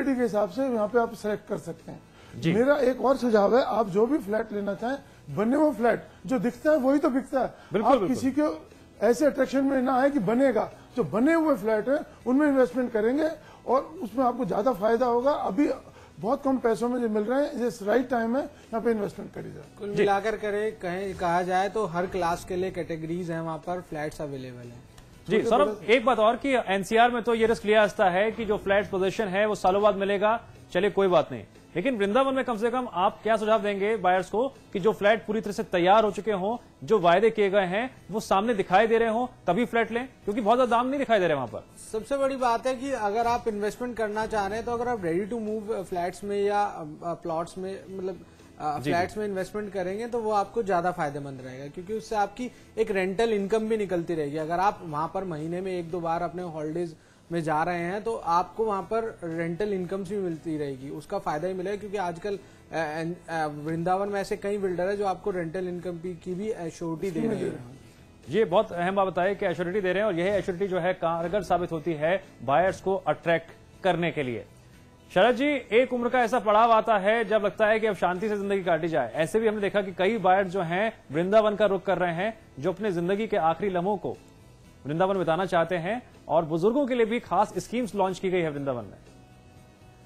Quality के हिसाब से यहाँ पे आप सेलेक्ट कर सकते हैं। मेरा एक और सुझाव है, आप जो भी फ्लैट लेना चाहें, बने हुए फ्लैट जो दिखता है वही तो बिकता है। आप किसी के ऐसे अट्रैक्शन में ना आए कि बनेगा, जो बने हुए फ्लैट है उनमें इन्वेस्टमेंट करेंगे और उसमें आपको ज्यादा फायदा होगा। अभी बहुत कम पैसों में जो मिल रहे हैं, जिस राइट टाइम है यहाँ पे इन्वेस्टमेंट करी जाए। कुल मिलाकर कहा जाए तो हर क्लास के लिए कैटेगरीज हैं, वहाँ पर फ्लैट्स अवेलेबल हैं। जी सौरभ, एक बात और कि एनसीआर में तो ये रिस्क लिया जाता है कि जो फ्लैट पोजीशन है वो सालों बाद मिलेगा, चलिए कोई बात नहीं, लेकिन वृंदावन में कम से कम आप क्या सुझाव देंगे बायर्स को कि जो फ्लैट पूरी तरह से तैयार हो चुके हों, जो वायदे किए गए हैं वो सामने दिखाई दे रहे हों, तभी फ्लैट लें, क्योंकि बहुत ज्यादा दाम नहीं दिखाई दे रहे वहां पर। सबसे बड़ी बात है कि अगर आप इन्वेस्टमेंट करना चाह रहे हैं तो अगर आप रेडी टू मूव फ्लैट्स में या प्लॉट्स में, मतलब फ्लैट्स में इन्वेस्टमेंट करेंगे तो वो आपको ज्यादा फायदेमंद रहेगा, क्योंकि उससे आपकी एक रेंटल इनकम भी निकलती रहेगी। अगर आप वहां पर महीने में 1-2 बार अपने हॉलीडेज में जा रहे हैं तो आपको वहां पर रेंटल इनकम्स भी मिलती रहेगी, उसका फायदा ही मिलेगा। क्योंकि आजकल वृंदावन में ऐसे कई बिल्डर है जो आपको रेंटल इनकम की भी एश्योरिटी दे रहे हैं। ये बहुत अहम बात बताए कि एश्योरिटी दे रहे हैं और यही एश्योरिटी जो है कारगर साबित होती है बायर्स को अट्रैक्ट करने के लिए। शरद जी, एक उम्र का ऐसा पड़ाव आता है जब लगता है कि अब शांति से जिंदगी काटी जाए। ऐसे भी हमने देखा कि कई बायर्स जो हैं वृंदावन का रुख कर रहे हैं, जो अपने जिंदगी के आखिरी लम्हों को वृंदावन बिताना चाहते हैं, और बुजुर्गों के लिए भी खास स्कीम्स लॉन्च की गई है वृंदावन में।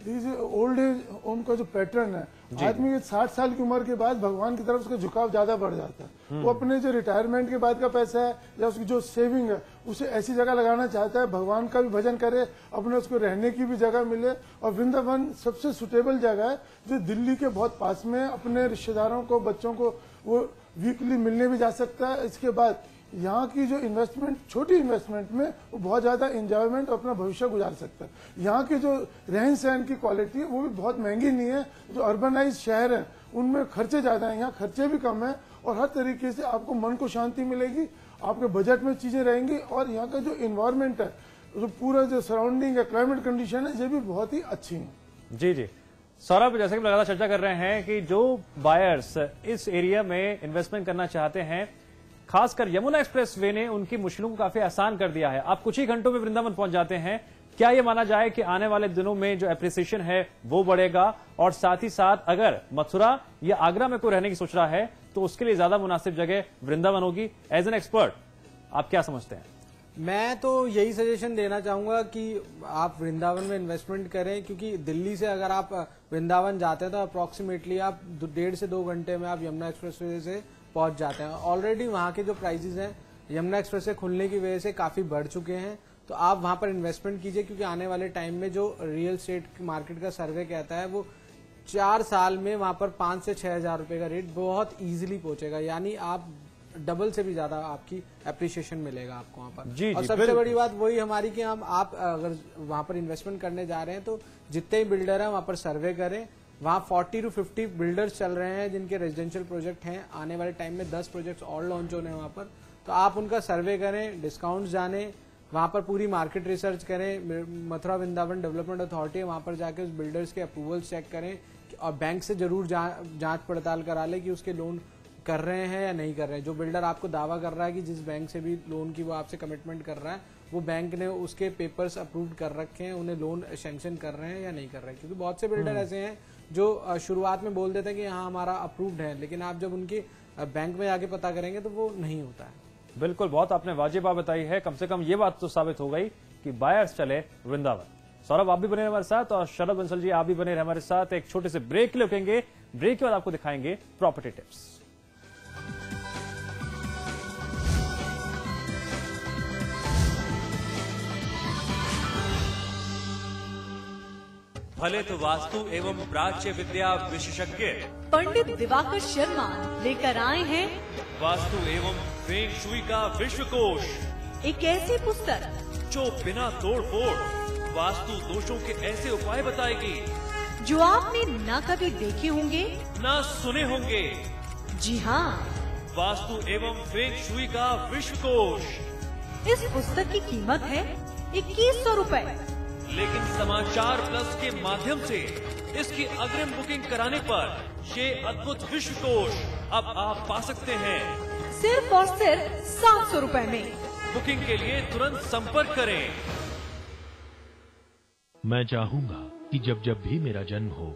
ओल्ड एज होम का जो पैटर्न है, आदमी के 60 साल की उम्र के बाद भगवान की तरफ उसका झुकाव ज्यादा बढ़ जाता है। वो अपने जो रिटायरमेंट के बाद का पैसा है या उसकी जो सेविंग है उसे ऐसी जगह लगाना चाहता है, भगवान का भी भजन करे, अपने उसको रहने की भी जगह मिले। और वृंदावन सबसे सुटेबल जगह है जो दिल्ली के बहुत पास में, अपने रिश्तेदारों को, बच्चों को वो वीकली मिलने भी जा सकता है। इसके बाद यहाँ की जो इन्वेस्टमेंट, छोटी इन्वेस्टमेंट में वो बहुत ज्यादा एंजॉयमेंट और अपना भविष्य गुजार सकता है। यहाँ की जो रहन सहन की क्वालिटी है वो भी बहुत महंगी नहीं है। जो अर्बनाइज शहर है उनमें खर्चे ज्यादा हैं, यहाँ खर्चे भी कम है और हर तरीके से आपको मन को शांति मिलेगी, आपके बजट में चीजें रहेंगी। और यहाँ का जो इन्वायरमेंट है, जो पूरा जो सराउंडिंग है, क्लाइमेट कंडीशन है, ये भी बहुत ही अच्छी है। जी जी सौरभ, जैसे कि लगातार चर्चा कर रहे हैं कि जो बायर्स इस एरिया में इन्वेस्टमेंट करना चाहते हैं, खासकर यमुना एक्सप्रेस वे ने उनकी मुश्किलों को काफी आसान कर दिया है। आप कुछ ही घंटों में वृंदावन पहुंच जाते हैं। क्या यह माना जाए कि आने वाले दिनों में जो एप्रिसिएशन है वो बढ़ेगा, और साथ ही साथ अगर मथुरा या आगरा में कोई रहने की सोच रहा है तो उसके लिए ज्यादा मुनासिब जगह वृंदावन होगी? एज एन एक्सपर्ट आप क्या समझते हैं? मैं तो यही सजेशन देना चाहूंगा कि आप वृंदावन में इन्वेस्टमेंट करें, क्योंकि दिल्ली से अगर आप वृंदावन जाते हैं तो अप्रोक्सीमेटली आप 1.5 से 2 घंटे में आप यमुना एक्सप्रेसवे से पहुंच जाते हैं। ऑलरेडी वहां के जो प्राइसेस हैं यमुना एक्सप्रेस से खुलने की वजह से काफी बढ़ चुके हैं, तो आप वहां पर इन्वेस्टमेंट कीजिए। क्योंकि आने वाले टाइम में जो रियल एस्टेट मार्केट का सर्वे कहता है वो 4 साल में वहां पर 5 से 6 हजार रुपए का रेट बहुत इजीली पहुंचेगा, यानी आप डबल से भी ज्यादा आपकी एप्रिसिएशन मिलेगा आपको वहां पर। जी, और जी, सबसे बड़ी बात वही हमारी कि आप अगर वहां पर इन्वेस्टमेंट करने जा रहे हैं तो जितने भी बिल्डर है वहां पर सर्वे करें। वहां 40 to 50 बिल्डर्स चल रहे हैं जिनके रेजिडेंशियल प्रोजेक्ट हैं। आने वाले टाइम में 10 प्रोजेक्ट्स और लॉन्च होने हैं वहां पर, तो आप उनका सर्वे करें, डिस्काउंट जाने, वहां पर पूरी मार्केट रिसर्च करें। मथुरा वृंदावन डेवलपमेंट अथॉरिटी है, वहां पर जाके उस बिल्डर्स के अप्रूवल्स चेक करें और बैंक से जरूर जांच पड़ताल करा ले कि उसके लोन कर रहे हैं या नहीं कर रहे हैं। जो बिल्डर आपको दावा कर रहा है कि जिस बैंक से भी लोन की वो आपसे कमिटमेंट कर रहा है, वो बैंक ने उसके पेपर्स अप्रूव कर रखे हैं, उन्हें लोन सैंक्शन कर रहे हैं या नहीं कर रहे हैं। क्योंकि बहुत से बिल्डर ऐसे हैं जो शुरुआत में बोल देते हैं कि हाँ हमारा अप्रूव्ड है, लेकिन आप जब उनके बैंक में आके पता करेंगे तो वो नहीं होता है। बिल्कुल, बहुत आपने वाजिब बात बताई है। कम से कम ये बात तो साबित हो गई कि बायर्स चले वृंदावन। सौरभ आप भी बने रहे हमारे साथ, और शरद बंसल जी आप भी बने रहे हमारे साथ। एक छोटे से ब्रेक के लिए रुकेंगे, ब्रेक के बाद आपको दिखाएंगे प्रॉपर्टी टिप्स। भले तो वास्तु एवं प्राच्य विद्या विशेषज्ञ पंडित दिवाकर शर्मा लेकर आए हैं वास्तु एवं फेंग शुई का विश्वकोश, एक ऐसी पुस्तक जो बिना तोड़ फोड़ वास्तु दोषों के ऐसे उपाय बताएगी जो आपने न कभी देखे होंगे न सुने होंगे। जी हाँ, वास्तु एवं फेंग शुई का विश्वकोश। इस पुस्तक की कीमत है 2100 रुपए, लेकिन समाचार प्लस के माध्यम से इसकी अग्रिम बुकिंग कराने पर ये अद्भुत विश्वकोश अब आप पा सकते हैं सिर्फ और सिर्फ 700 रुपए में। बुकिंग के लिए तुरंत संपर्क करें। मैं चाहूंगा कि जब जब भी मेरा जन्म हो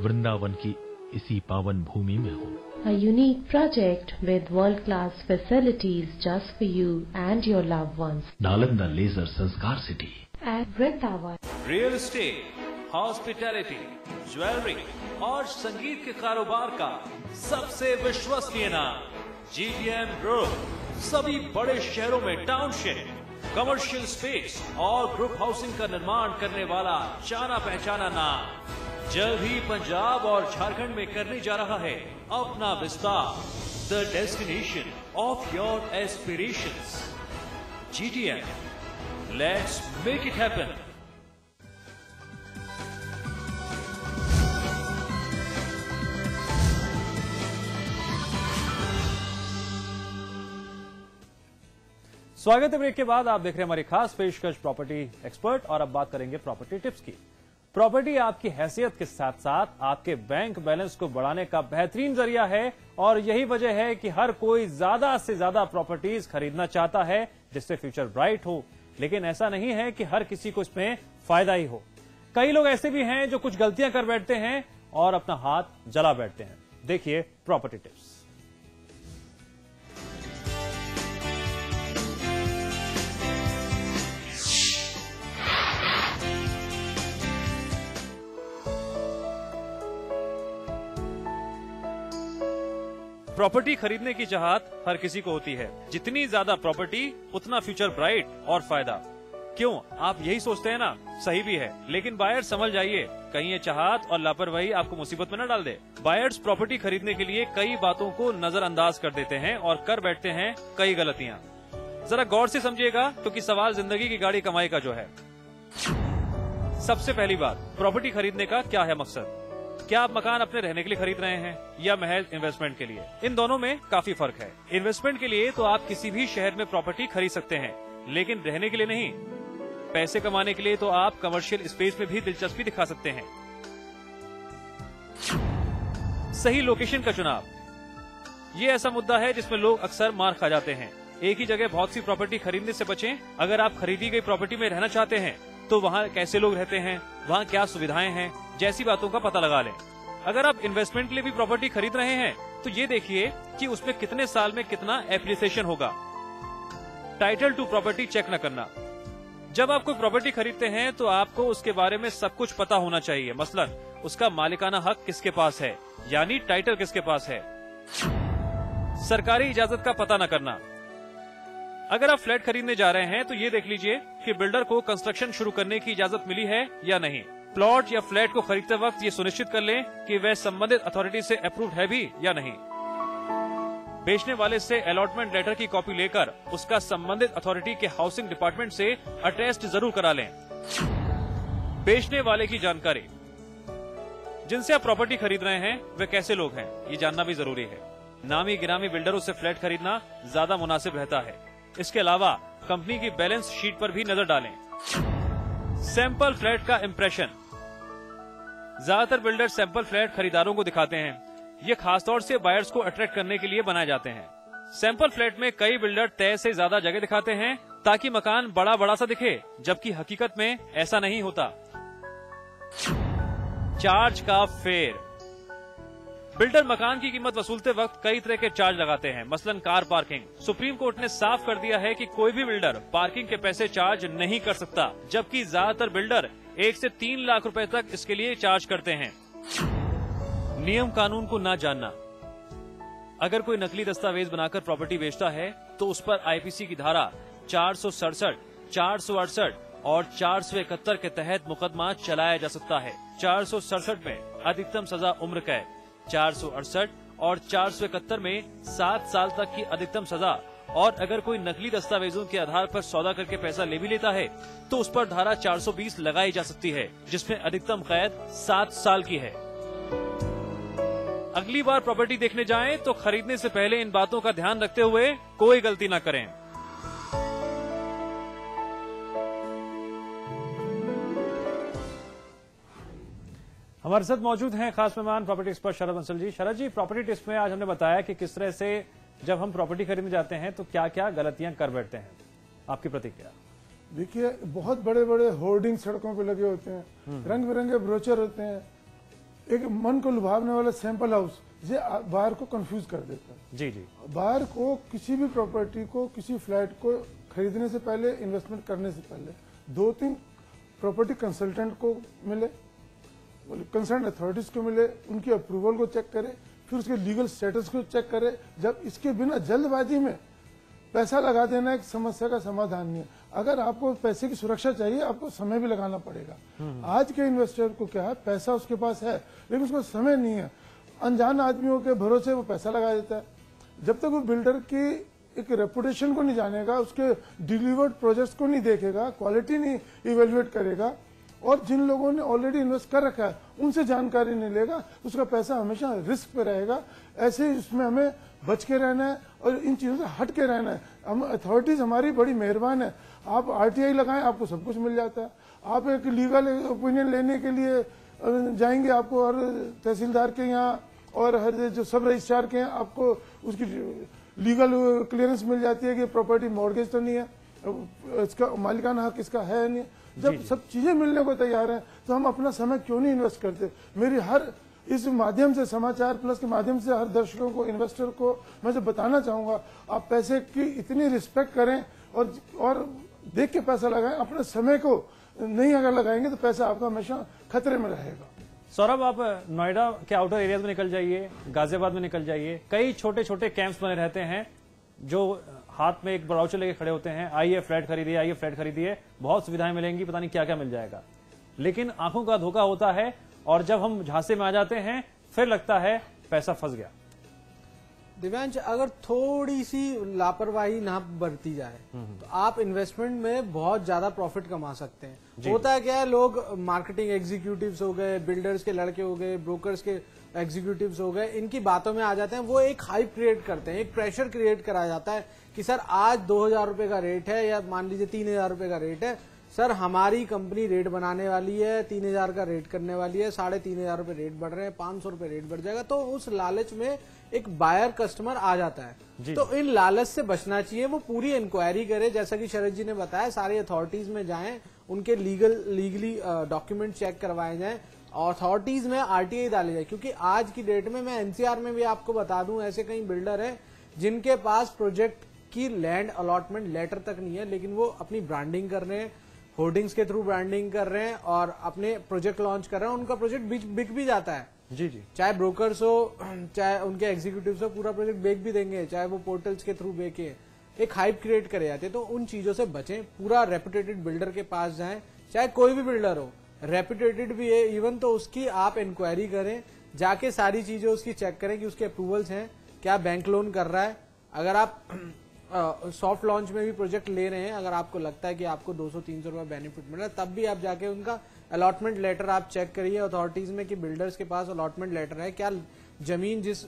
वृंदावन की इसी पावन भूमि में हो। A unique project with world-class facilities just for you and your loved ones. Nalanda leisure Sanskar city At Vrindavan. Real estate, hospitality, jewellery और संगीत के कारोबार का सबसे विश्वसनीय नाम GTM ग्रुप। सभी बड़े शहरों में टाउनशिप, कमर्शियल स्पेस और ग्रुप हाउसिंग का निर्माण करने वाला जाना पहचाना नाम जल्द ही पंजाब और झारखंड में करने जा रहा है अपना विस्तार। The destination of your aspirations, GTM, let's make it happen. स्वागत है ब्रेक के बाद। आप देख रहे हैं हमारी खास पेशकश प्रॉपर्टी एक्सपर्ट और अब बात करेंगे प्रॉपर्टी टिप्स की। प्रॉपर्टी आपकी हैसियत के साथ साथ आपके बैंक बैलेंस को बढ़ाने का बेहतरीन जरिया है और यही वजह है कि हर कोई ज्यादा से ज्यादा प्रॉपर्टीज खरीदना चाहता है जिससे फ्यूचर ब्राइट हो। लेकिन ऐसा नहीं है कि हर किसी को इसमें फायदा ही हो। कई लोग ऐसे भी हैं जो कुछ गलतियां कर बैठते हैं और अपना हाथ जला बैठते हैं। देखिए प्रॉपर्टी टिप्स। प्रॉपर्टी खरीदने की चाहत हर किसी को होती है। जितनी ज्यादा प्रॉपर्टी उतना फ्यूचर ब्राइट और फायदा। क्यों, आप यही सोचते हैं ना? सही भी है, लेकिन बायर समझ जाइए, कहीं ये चाहत और लापरवाही आपको मुसीबत में न डाल दे। बायर्स प्रॉपर्टी खरीदने के लिए कई बातों को नजरअंदाज कर देते हैं और कर बैठते हैं कई गलतियां। जरा गौर से समझिएगा क्योंकि सवाल जिंदगी की गाड़ी कमाई का जो है। सबसे पहली बात, प्रॉपर्टी खरीदने का क्या है मकसद? क्या आप मकान अपने रहने के लिए खरीद रहे हैं या महज इन्वेस्टमेंट के लिए? इन दोनों में काफी फर्क है। इन्वेस्टमेंट के लिए तो आप किसी भी शहर में प्रॉपर्टी खरीद सकते हैं, लेकिन रहने के लिए नहीं। पैसे कमाने के लिए तो आप कमर्शियल स्पेस में भी दिलचस्पी दिखा सकते हैं। सही लोकेशन का चुनाव, ये ऐसा मुद्दा है जिसमें लोग अक्सर मार खा जाते हैं। एक ही जगह बहुत सी प्रॉपर्टी खरीदने से बचें। अगर आप खरीदी गई प्रॉपर्टी में रहना चाहते हैं तो वहाँ कैसे लोग रहते हैं, वहाँ क्या सुविधाएं हैं, जैसी बातों का पता लगा लें। अगर आप इन्वेस्टमेंट के लिए भी प्रॉपर्टी खरीद रहे हैं तो ये देखिए कि उसमें कितने साल में कितना एप्रिसिएशन होगा। टाइटल टू प्रॉपर्टी चेक न करना। जब आप कोई प्रॉपर्टी खरीदते हैं तो आपको उसके बारे में सब कुछ पता होना चाहिए। मसलन उसका मालिकाना हक किसके पास है, यानी टाइटल किसके पास है। सरकारी इजाजत का पता न करना। अगर आप फ्लैट खरीदने जा रहे हैं तो ये देख लीजिए कि बिल्डर को कंस्ट्रक्शन शुरू करने की इजाजत मिली है या नहीं। प्लॉट या फ्लैट को खरीदते वक्त ये सुनिश्चित कर लें कि वह संबंधित अथॉरिटी से अप्रूव्ड है भी या नहीं। बेचने वाले से अलॉटमेंट लेटर की कॉपी लेकर उसका संबंधित अथॉरिटी के हाउसिंग डिपार्टमेंट से अटेस्ट जरूर करा लें। बेचने वाले की जानकारी, जिनसे आप प्रॉपर्टी खरीद रहे हैं वे कैसे लोग हैं ये जानना भी जरूरी है। नामी गिरामी बिल्डरों से फ्लैट खरीदना ज्यादा मुनासिब रहता है। इसके अलावा कंपनी की बैलेंस शीट पर भी नजर डालें। सैंपल फ्लैट का इंप्रेशन, ज्यादातर बिल्डर सैंपल फ्लैट खरीदारों को दिखाते हैं। ये खासतौर से बायर्स को अट्रैक्ट करने के लिए बनाए जाते हैं। सैंपल फ्लैट में कई बिल्डर तय से ज्यादा जगह दिखाते हैं ताकि मकान बड़ा बड़ा सा दिखे, जबकि हकीकत में ऐसा नहीं होता। चार्ज का फेर, बिल्डर मकान की कीमत वसूलते वक्त कई तरह के चार्ज लगाते हैं। मसलन कार पार्किंग। सुप्रीम कोर्ट ने साफ कर दिया है कि कोई भी बिल्डर पार्किंग के पैसे चार्ज नहीं कर सकता, जबकि ज्यादातर बिल्डर 1 से 3 लाख रुपए तक इसके लिए चार्ज करते हैं। नियम कानून को ना जानना, अगर कोई नकली दस्तावेज बनाकर प्रॉपर्टी बेचता है तो उस पर आईपीसी की धारा 467, 468 और 471 के तहत मुकदमा चलाया जा सकता है। 467 में अधिकतम सजा उम्र कैद, 468 और 471 में 7 साल तक की अधिकतम सजा, और अगर कोई नकली दस्तावेजों के आधार पर सौदा करके पैसा ले भी लेता है तो उस पर धारा 420 लगाई जा सकती है, जिसमें अधिकतम कैद 7 साल की है। अगली बार प्रॉपर्टी देखने जाएं तो खरीदने से पहले इन बातों का ध्यान रखते हुए कोई गलती न करें। हमारे साथ मौजूद हैं खास मेहमान प्रॉपर्टी एक्सपर्ट शरद बंसल जी। शरद जी, प्रॉपर्टी टिप्स में आज हमने बताया कि किस तरह से जब हम प्रॉपर्टी खरीदने जाते हैं तो क्या क्या गलतियां कर बैठते हैं, आपकी प्रतिक्रिया? देखिए बहुत बड़े बड़े होर्डिंग सड़कों पे लगे होते हैं, रंग बिरंगे ब्रोचर होते हैं, एक मन को लुभावने वाला सैंपल हाउस, ये बाहर को कंफ्यूज कर देता है। जी जी। बाहर को किसी भी प्रॉपर्टी को, किसी फ्लैट को खरीदने से पहले, इन्वेस्टमेंट करने से पहले 2-3 प्रॉपर्टी कंसल्टेंट को मिले, कंसर्न अथॉरिटीज को मिले, उनकी अप्रूवल को चेक करे, फिर उसके लीगल स्टेटस को चेक करे। जब इसके बिना जल्दबाजी में पैसा लगा देना एक समस्या का समाधान नहीं है। अगर आपको पैसे की सुरक्षा चाहिए, आपको समय भी लगाना पड़ेगा। आज के इन्वेस्टर को क्या है, पैसा उसके पास है लेकिन उसको समय नहीं है, अनजान आदमियों के भरोसे वो पैसा लगा देता है। जब तक वो बिल्डर की एक रेपुटेशन को नहीं जानेगा, उसके डिलीवर्ड प्रोजेक्ट्स को नहीं देखेगा, क्वालिटी नहीं इवेल्युएट करेगा, और जिन लोगों ने ऑलरेडी इन्वेस्ट कर रखा है उनसे जानकारी नहीं लेगा, उसका पैसा हमेशा रिस्क पे रहेगा। ऐसे ही इसमें हमें बच के रहना है और इन चीजों से हट के रहना है। हम अथॉरिटीज हमारी बड़ी मेहरबान है, आप RTI लगाएं, आपको सब कुछ मिल जाता है। आप एक लीगल ओपिनियन लेने के लिए जाएंगे, आपको हर तहसीलदार के यहाँ और हर जो सब रजिस्ट्रार के यहाँ आपको उसकी लीगल क्लियरेंस मिल जाती है कि प्रॉपर्टी मॉर्गेज तो नहीं है, इसका मालिकाना हक इसका है नहीं। जब सब चीजें मिलने को तैयार है तो हम अपना समय क्यों नहीं इन्वेस्ट करते। मेरी हर इस माध्यम से, समाचार प्लस के माध्यम से हर दर्शकों को, इन्वेस्टर को मैं जो बताना चाहूंगा, आप पैसे की इतनी रिस्पेक्ट करें और देख के पैसा लगाएं। अपने समय को नहीं अगर लगाएंगे तो पैसा आपका हमेशा खतरे में रहेगा। सौरभ, आप नोएडा के आउटर एरियाज में निकल जाइए, गाजियाबाद में निकल जाइए, कई छोटे छोटे कैंप्स बने रहते हैं जो हाथ में एक ब्राउचर लेके खड़े होते हैं, आइए फ्लैट खरीदिए, आइए फ्लैट खरीदिए, बहुत सुविधाएं मिलेंगी, पता नहीं क्या क्या मिल जाएगा। लेकिन आंखों का धोखा होता है और जब हम झांसे में आ जाते हैं फिर लगता है पैसा फंस गया। दिव्यांश, अगर थोड़ी सी लापरवाही ना बरती जाए तो आप इन्वेस्टमेंट में बहुत ज्यादा प्रॉफिट कमा सकते हैं। होता क्या है, लोग मार्केटिंग एग्जीक्यूटिव्स हो गए, बिल्डर्स के लड़के हो गए, ब्रोकर्स के एग्जीक्यूटिव्स हो गए, इनकी बातों में आ जाते हैं। वो एक हाइप क्रिएट करते हैं, एक प्रेशर क्रिएट कराया जाता है कि सर आज 2000 रुपए का रेट है, या मान लीजिए 3000 रुपए का रेट है, सर हमारी कंपनी रेट बनाने वाली है, 3000 का रेट करने वाली है, 3500 रुपए रेट बढ़ रहे हैं, 500 रुपए रेट बढ़ जाएगा। तो उस लालच में एक बायर कस्टमर आ जाता है। तो इन लालच से बचना चाहिए। वो पूरी इंक्वायरी करे, जैसा कि शरद जी ने बताया, सारी अथॉरिटीज में जाएं, उनके लीगली डॉक्यूमेंट चेक करवाए जाएं, अथॉरिटीज में RTI डाले जाए। क्योंकि आज की डेट में, मैं NCR में भी आपको बता दूं, ऐसे कई बिल्डर हैं जिनके पास प्रोजेक्ट की लैंड अलॉटमेंट लेटर तक नहीं है, लेकिन वो अपनी ब्रांडिंग कर रहे हैं, होर्डिंग्स के थ्रू ब्रांडिंग कर रहे हैं और अपने प्रोजेक्ट लॉन्च कर रहे हैं। उनका प्रोजेक्ट बिक भी जाता है। जी जी। चाहे ब्रोकर्स हो, चाहे उनके एग्जीक्यूटिव्स हो, पूरा प्रोजेक्ट बेच भी देंगे, चाहे वो पोर्टल्स के थ्रू बेचे। एक हाइप क्रिएट करे जाते हैं। तो उन चीजों से बचें, पूरा रेपुटेटेड बिल्डर के पास जाएं, चाहे कोई भी बिल्डर हो, रेपुटेटेड भी है इवन, तो उसकी आप इंक्वायरी करें, जाके सारी चीजें उसकी चेक करें कि उसके अप्रूवल्स हैं, क्या बैंक लोन कर रहा है। अगर आप सॉफ्ट लॉन्च में भी प्रोजेक्ट ले रहे हैं, अगर आपको लगता है कि आपको 200-300 रुपए बेनिफिट मिल रहा है, तब भी आप जाके उनका अलॉटमेंट लेटर आप चेक करिए अथॉरिटीज में कि बिल्डर्स के पास अलॉटमेंट लेटर है, क्या जमीन जिस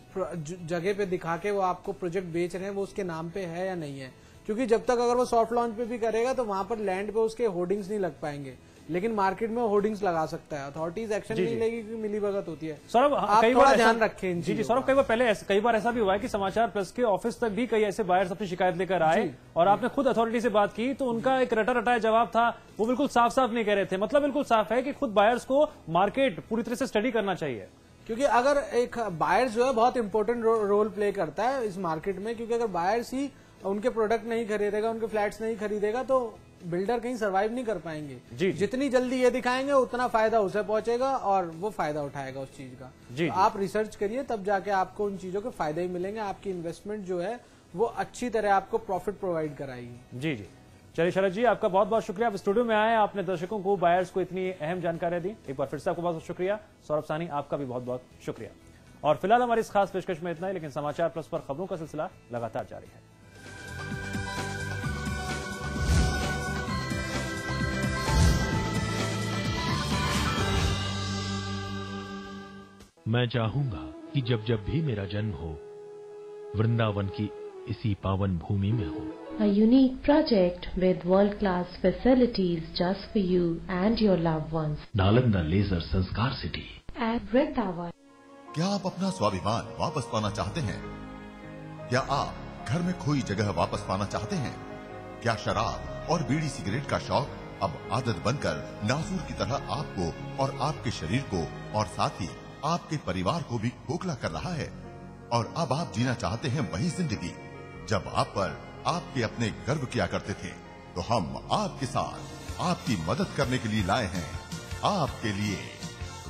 जगह पे दिखा के वो आपको प्रोजेक्ट बेच रहे हैं वो उसके नाम पे है या नहीं है। क्योंकि जब तक अगर वो सॉफ्ट लॉन्च पे भी करेगा तो वहां पर लैंड पे उसके होर्डिंग्स नहीं लग पाएंगे, लेकिन मार्केट में होर्डिंग्स लगा सकता है। अथॉरिटीज एक्शन नहीं लेगी क्योंकि मिलीभगत होती है। सौरभ, आप कई थोड़ा बार ध्यान रखें। जी जी सौरभ, कई बार ऐसा भी हुआ है कि समाचार प्लस के ऑफिस तक भी कई ऐसे बायर्स अपनी शिकायत लेकर आए और आपने खुद अथॉरिटी से बात की तो उनका एक रटा रटाया जवाब था, वो बिल्कुल साफ साफ नहीं कह रहे थे। मतलब बिल्कुल साफ है कि खुद बायर्स को मार्केट पूरी तरह से स्टडी करना चाहिए। क्योंकि अगर एक बायर्स जो है बहुत इंपॉर्टेंट रोल प्ले करता है इस मार्केट में, क्योंकि अगर बायर्स ही उनके प्रोडक्ट नहीं खरीदेगा, उनके फ्लैट्स नहीं खरीदेगा, तो बिल्डर कहीं सरवाइव नहीं कर पाएंगे। जितनी जल्दी ये दिखाएंगे उतना फायदा उसे पहुंचेगा और वो फायदा उठाएगा उस चीज का। तो आप रिसर्च करिए, तब जाके आपको उन चीजों के फायदे ही मिलेंगे। आपकी इन्वेस्टमेंट जो है वो अच्छी तरह आपको प्रॉफिट प्रोवाइड कराएगी। जी जी। चलिए शरद जी, आपका बहुत बहुत शुक्रिया, आप स्टूडियो में आए, आपने दर्शकों को, बायर्स को इतनी अहम जानकारियां दी। एक बार फिर से आपको बहुत बहुत शुक्रिया। सौरभ सानी, आपका भी बहुत बहुत शुक्रिया। और फिलहाल हमारी इस खास पेशकश में इतना ही, लेकिन समाचार प्लस पर खबरों का सिलसिला लगातार जारी है। मैं चाहूंगा कि जब जब भी मेरा जन्म हो, वृंदावन की इसी पावन भूमि में हो। A unique project with world-class facilities just for you and your loved ones. Nalanda leisure Sanskar city At Vrindavan. क्या आप अपना स्वाभिमान वापस पाना चाहते हैं? क्या आप घर में खोई जगह वापस पाना चाहते हैं? क्या शराब और बीड़ी सिगरेट का शौक अब आदत बनकर नासूर की तरह आपको और आपके शरीर को और साथ ही आपके परिवार को भी खोखला कर रहा है? और अब आप जीना चाहते हैं वही जिंदगी जब आप पर आपके अपने गर्व किया करते थे? तो हम आपके साथ आपकी मदद करने के लिए लाए हैं आपके लिए